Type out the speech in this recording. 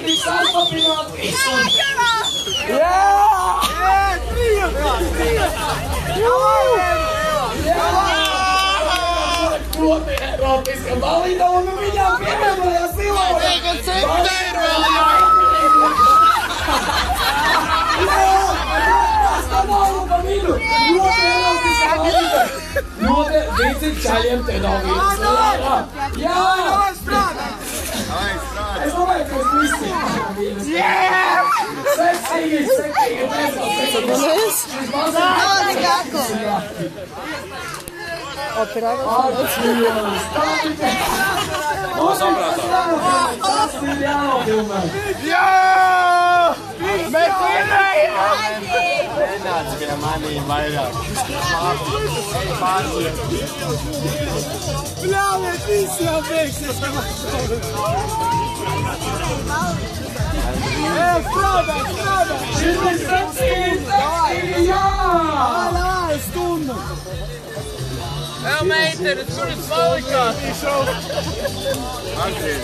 die Salzpapier Rotiska valida on minä pidemmä ja silloin. Eikö se terveellä? Tästä nauluta minun. Nuote Rotiska valida. Nuote vitsit tjäljem on vitsuilla. Jaa! Ei se ole kuin missi. Seksikin. Ja! Met Mennään se vielä maniin vaihdaa. Minä olen vissiä veksessä. Hei, strada! Seksikin! Jaa! Älä ees tunnu! Hei, meitä nyt tulit valkaa! Okei.